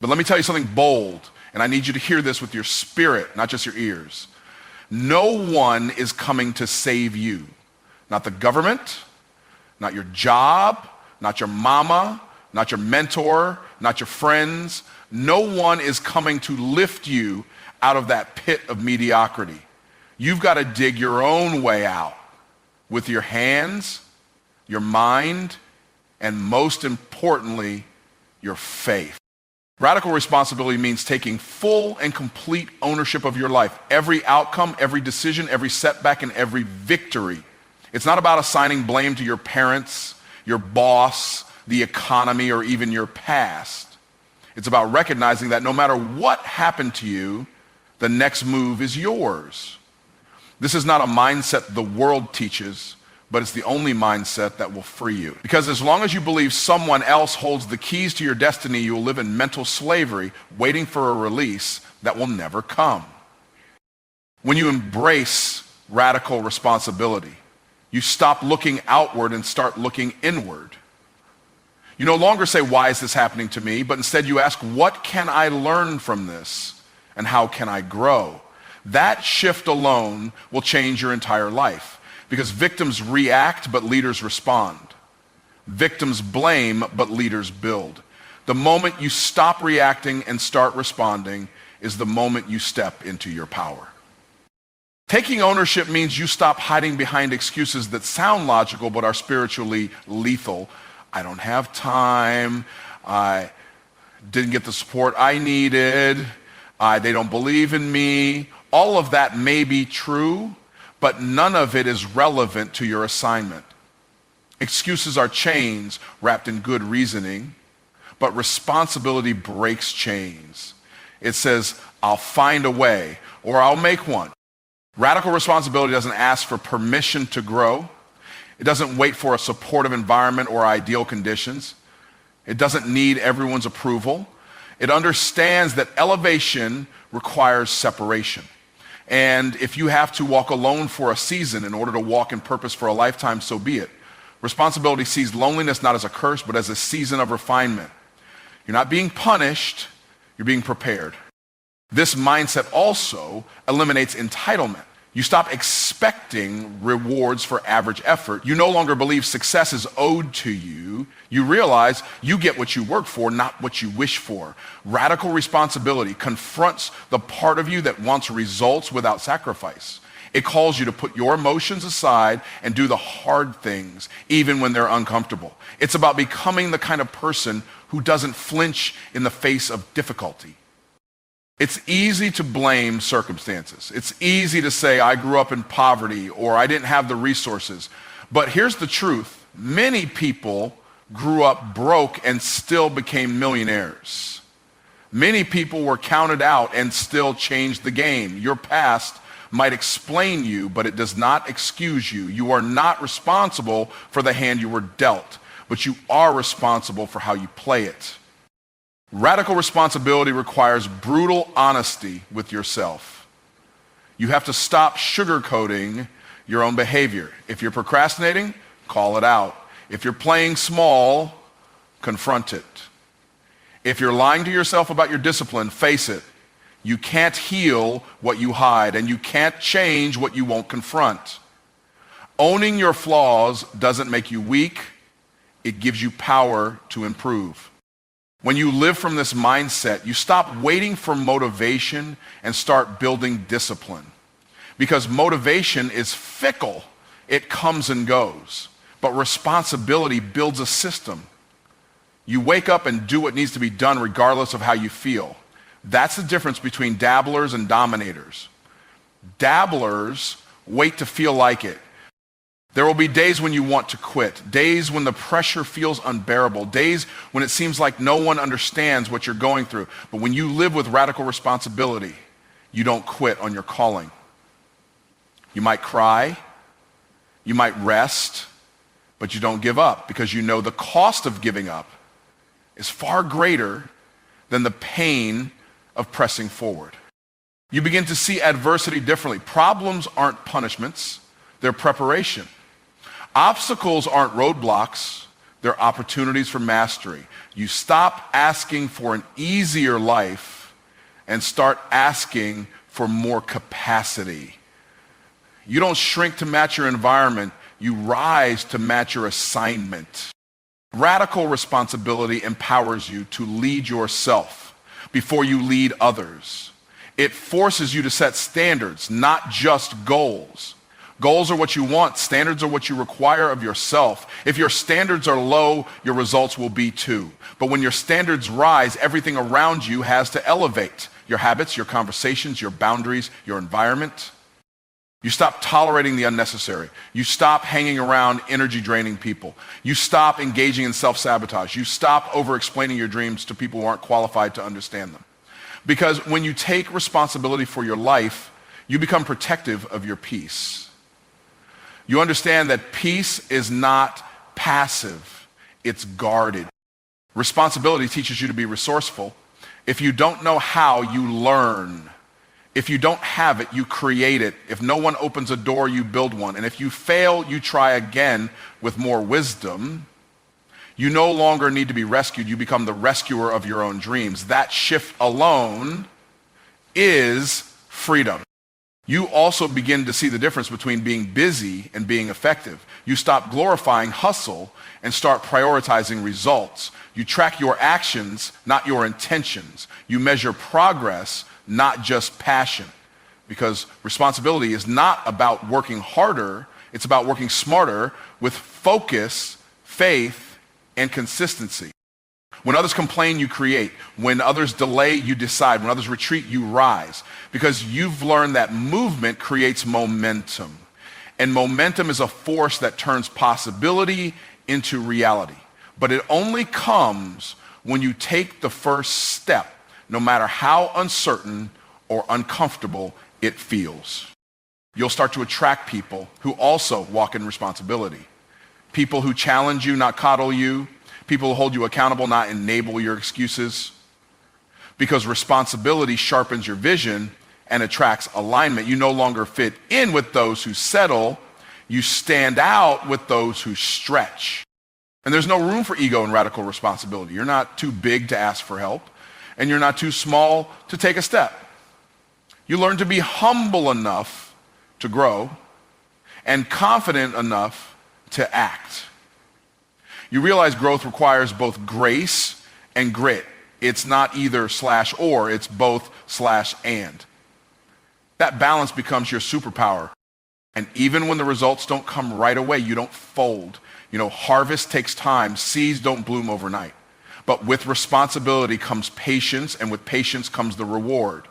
But let me tell you something bold, and I need you to hear this with your spirit, not just your ears. No one is coming to save you. Not the government, not your job, not your mama, not your mentor, not your friends. No one is coming to lift you out of that pit of mediocrity. You've got to dig your own way out with your hands, your mind, and most importantly, your faith. Radical responsibility means taking full and complete ownership of your life. Every outcome, every decision, every setback, and every victory. It's not about assigning blame to your parents, your boss, the economy, or even your past. It's about recognizing that no matter what happened to you, the next move is yours. This is not a mindset the world teaches, but it's the only mindset that will free you. Because as long as you believe someone else holds the keys to your destiny, you will live in mental slavery, waiting for a release that will never come. When you embrace radical responsibility, you stop looking outward and start looking inward. You no longer say, why is this happening to me? But instead you ask, what can I learn from this? And how can I grow? That shift alone will change your entire life. Because victims react, but leaders respond. Victims blame, but leaders build. The moment you stop reacting and start responding is the moment you step into your power. Taking ownership means you stop hiding behind excuses that sound logical but are spiritually lethal. I don't have time. I didn't get the support I needed. They don't believe in me. All of that may be true, but none of it is relevant to your assignment. Excuses are chains wrapped in good reasoning, but responsibility breaks chains. It says, I'll find a way, or I'll make one. Radical responsibility doesn't ask for permission to grow. It doesn't wait for a supportive environment or ideal conditions. It doesn't need everyone's approval. It understands that elevation requires separation. And if you have to walk alone for a season in order to walk in purpose for a lifetime, so be it. Responsibility sees loneliness not as a curse, but as a season of refinement. You're not being punished, you're being prepared. This mindset also eliminates entitlement. You stop expecting rewards for average effort. You no longer believe success is owed to you. You realize you get what you work for, not what you wish for. Radical responsibility confronts the part of you that wants results without sacrifice. It calls you to put your emotions aside and do the hard things, even when they're uncomfortable. It's about becoming the kind of person who doesn't flinch in the face of difficulty. It's easy to blame circumstances. It's easy to say, I grew up in poverty or I didn't have the resources. But here's the truth. Many people grew up broke and still became millionaires. Many people were counted out and still changed the game. Your past might explain you, but it does not excuse you. You are not responsible for the hand you were dealt, but you are responsible for how you play it. Radical responsibility requires brutal honesty with yourself. You have to stop sugarcoating your own behavior. If you're procrastinating, call it out. If you're playing small, confront it. If you're lying to yourself about your discipline, face it. You can't heal what you hide, and you can't change what you won't confront. Owning your flaws doesn't make you weak. It gives you power to improve. When you live from this mindset, you stop waiting for motivation and start building discipline. Because motivation is fickle. It comes and goes. But responsibility builds a system. You wake up and do what needs to be done regardless of how you feel. That's the difference between dabblers and dominators. Dabblers wait to feel like it. There will be days when you want to quit, days when the pressure feels unbearable, days when it seems like no one understands what you're going through. But when you live with radical responsibility, you don't quit on your calling. You might cry, you might rest, but you don't give up because you know the cost of giving up is far greater than the pain of pressing forward. You begin to see adversity differently. Problems aren't punishments, they're preparation. Obstacles aren't roadblocks, They're opportunities for mastery. You stop asking for an easier life and start asking for more capacity. You don't shrink to match your environment. You rise to match your assignment. Radical responsibility empowers you to lead yourself before you lead others. It forces you to set standards, not just goals. Goals are what you want. Standards are what you require of yourself. If your standards are low, your results will be too. But when your standards rise, everything around you has to elevate. Your habits, your conversations, your boundaries, your environment. You stop tolerating the unnecessary. You stop hanging around energy-draining people. You stop engaging in self-sabotage. You stop over-explaining your dreams to people who aren't qualified to understand them. Because when you take responsibility for your life, you become protective of your peace. You understand that peace is not passive, it's guarded. Responsibility teaches you to be resourceful. If you don't know how, you learn. If you don't have it, you create it. If no one opens a door, you build one. And if you fail, you try again with more wisdom. You no longer need to be rescued. You become the rescuer of your own dreams. That shift alone is freedom. You also begin to see the difference between being busy and being effective. You stop glorifying hustle and start prioritizing results. You track your actions, not your intentions. You measure progress, not just passion. Because responsibility is not about working harder, it's about working smarter with focus, faith, and consistency. When others complain, you create. When others delay, you decide. When others retreat, you rise. Because you've learned that movement creates momentum. And momentum is a force that turns possibility into reality. But it only comes when you take the first step, no matter how uncertain or uncomfortable it feels. You'll start to attract people who also walk in responsibility. People who challenge you, not coddle you. People who hold you accountable, not enable your excuses. Because responsibility sharpens your vision and attracts alignment. You no longer fit in with those who settle. You stand out with those who stretch. And there's no room for ego and radical responsibility. You're not too big to ask for help, and you're not too small to take a step. You learn to be humble enough to grow and confident enough to act. You realize growth requires both grace and grit. It's not either slash or, it's both slash and. That balance becomes your superpower. And even when the results don't come right away, you don't fold. Harvest takes time. Seeds don't bloom overnight. But with responsibility comes patience, and with patience comes the reward.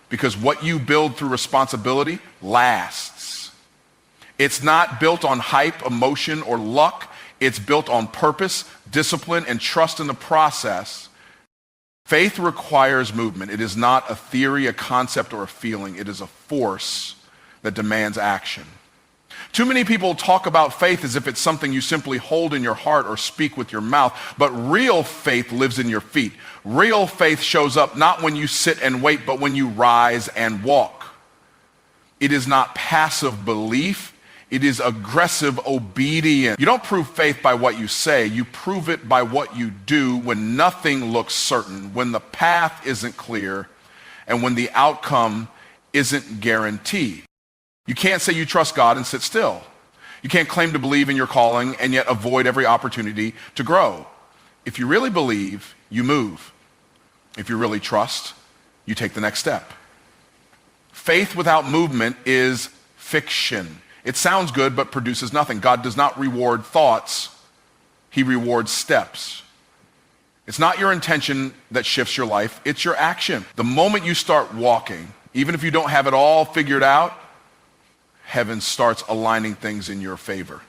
Because what you build through responsibility lasts. It's not built on hype, emotion, or luck. It's built on purpose, discipline, and trust in the process. Faith requires movement. It is not a theory, a concept, or a feeling. It is a force that demands action. Too many people talk about faith as if it's something you simply hold in your heart or speak with your mouth, but real faith lives in your feet. Real faith shows up not when you sit and wait, but when you rise and walk. It is not passive belief. It is aggressive obedience. You don't prove faith by what you say. You prove it by what you do when nothing looks certain, when the path isn't clear, and when the outcome isn't guaranteed. You can't say you trust God and sit still. You can't claim to believe in your calling and yet avoid every opportunity to grow. If you really believe, you move. If you really trust, you take the next step. Faith without movement is fiction. It sounds good, but produces nothing. God does not reward thoughts. He rewards steps. It's not your intention that shifts your life. It's your action. The moment you start walking, even if you don't have it all figured out, heaven starts aligning things in your favor.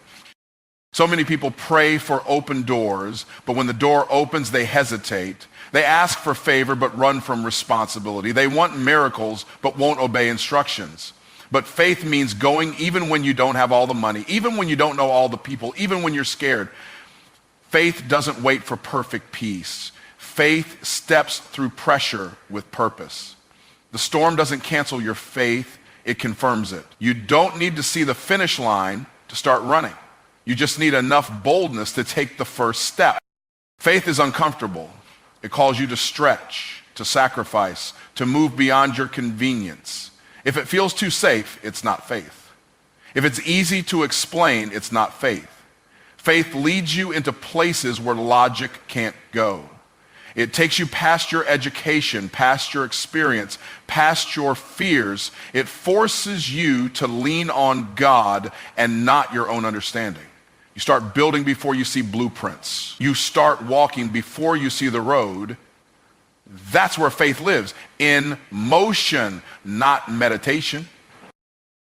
So many people pray for open doors, but when the door opens, they hesitate. They ask for favor, but run from responsibility. They want miracles, but won't obey instructions. But faith means going even when you don't have all the money, even when you don't know all the people, even when you're scared. Faith doesn't wait for perfect peace. Faith steps through pressure with purpose. The storm doesn't cancel your faith, it confirms it. You don't need to see the finish line to start running. You just need enough boldness to take the first step. Faith is uncomfortable. It calls you to stretch, to sacrifice, to move beyond your convenience. If it feels too safe, it's not faith. If it's easy to explain, it's not faith. Faith leads you into places where logic can't go. It takes you past your education, past your experience, past your fears. It forces you to lean on God and not your own understanding. You start building before you see blueprints. You start walking before you see the road. That's where faith lives, in motion, not meditation.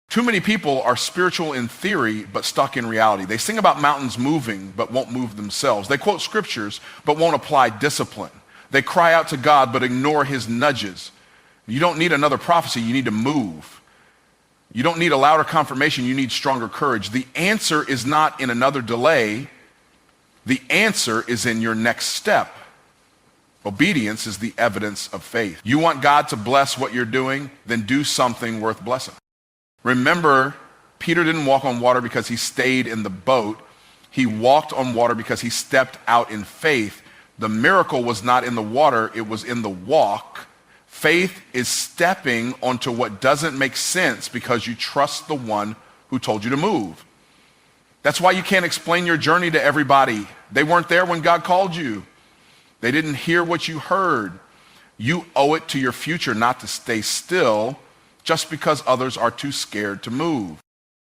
Too many people are spiritual in theory, but stuck in reality. They sing about mountains moving, but won't move themselves. They quote scriptures, but won't apply discipline. They cry out to God, but ignore his nudges. You don't need another prophecy, you need to move. You don't need a louder confirmation, you need stronger courage. The answer is not in another delay. The answer is in your next step. Obedience is the evidence of faith. You want God to bless what you're doing, then do something worth blessing. Remember, Peter didn't walk on water because he stayed in the boat. He walked on water because he stepped out in faith. The miracle was not in the water, it was in the walk. Faith is stepping onto what doesn't make sense because you trust the one who told you to move. That's why you can't explain your journey to everybody. They weren't there when God called you. They didn't hear what you heard. You owe it to your future not to stay still just because others are too scared to move.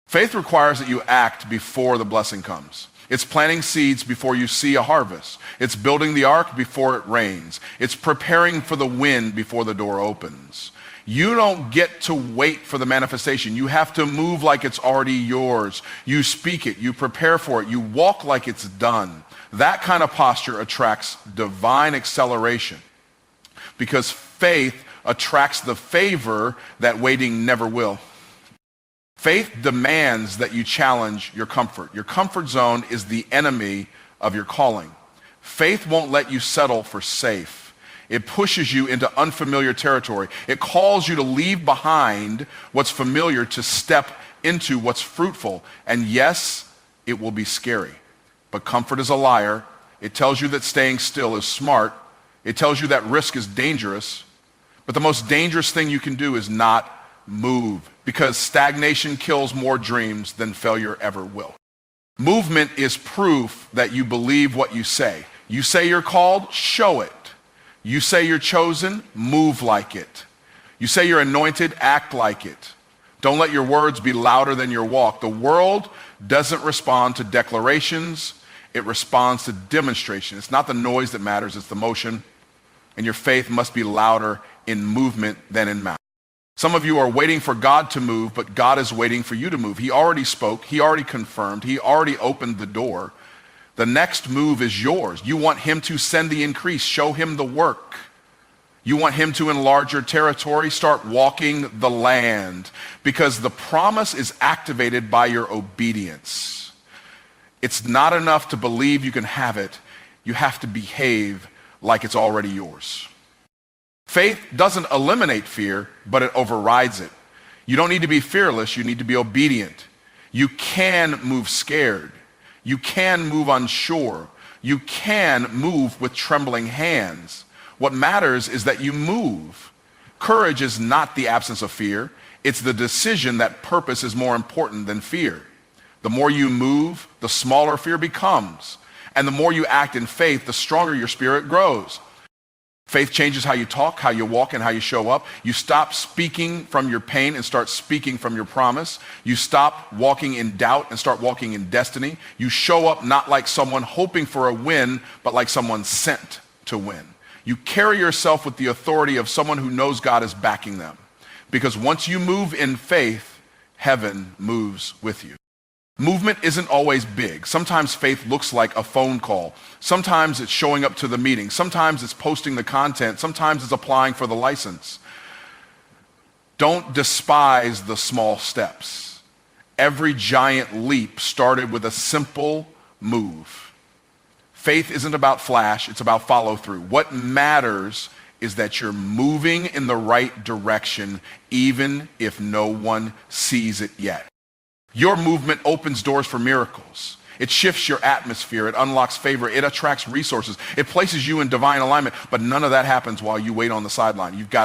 Faith requires that you act before the blessing comes. It's planting seeds before you see a harvest. It's building the ark before it rains. It's preparing for the wind before the door opens. You don't get to wait for the manifestation. You have to move like it's already yours. You speak it, you prepare for it, you walk like it's done. That kind of posture attracts divine acceleration because faith attracts the favor that waiting never will. Faith demands that you challenge your comfort. Your comfort zone is the enemy of your calling. Faith won't let you settle for safe. It pushes you into unfamiliar territory. It calls you to leave behind what's familiar to step into what's fruitful. And yes, it will be scary. But comfort is a liar. It tells you that staying still is smart. It tells you that risk is dangerous. But the most dangerous thing you can do is not move, because stagnation kills more dreams than failure ever will. Movement is proof that you believe what you say. You say you're called, show it. You say you're chosen, move like it. You say you're anointed, act like it. Don't let your words be louder than your walk. The world doesn't respond to declarations, it responds to demonstration. It's not the noise that matters, it's the motion. And your faith must be louder in movement than in mouth. Some of you are waiting for God to move, but God is waiting for you to move. He already spoke, he already confirmed, he already opened the door. The next move is yours. You want him to send the increase, show him the work. You want him to enlarge your territory, start walking the land, because the promise is activated by your obedience. It's not enough to believe you can have it. You have to behave like it's already yours. Faith doesn't eliminate fear, but it overrides it. You don't need to be fearless, you need to be obedient. You can move scared. You can move unsure. You can move with trembling hands. What matters is that you move. Courage is not the absence of fear. It's the decision that purpose is more important than fear. The more you move, the smaller fear becomes. And the more you act in faith, the stronger your spirit grows. Faith changes how you talk, how you walk, and how you show up. You stop speaking from your pain and start speaking from your promise. You stop walking in doubt and start walking in destiny. You show up not like someone hoping for a win, but like someone sent to win. You carry yourself with the authority of someone who knows God is backing them. Because once you move in faith, heaven moves with you. Movement isn't always big. Sometimes faith looks like a phone call. Sometimes it's showing up to the meeting. Sometimes it's posting the content. Sometimes it's applying for the license. Don't despise the small steps. Every giant leap started with a simple move. Faith isn't about flash, it's about follow through. What matters is that you're moving in the right direction, even if no one sees it yet. Your movement opens doors for miracles. It shifts your atmosphere. It unlocks favor. It attracts resources. It places you in divine alignment. But none of that happens while you wait on the sideline. You've got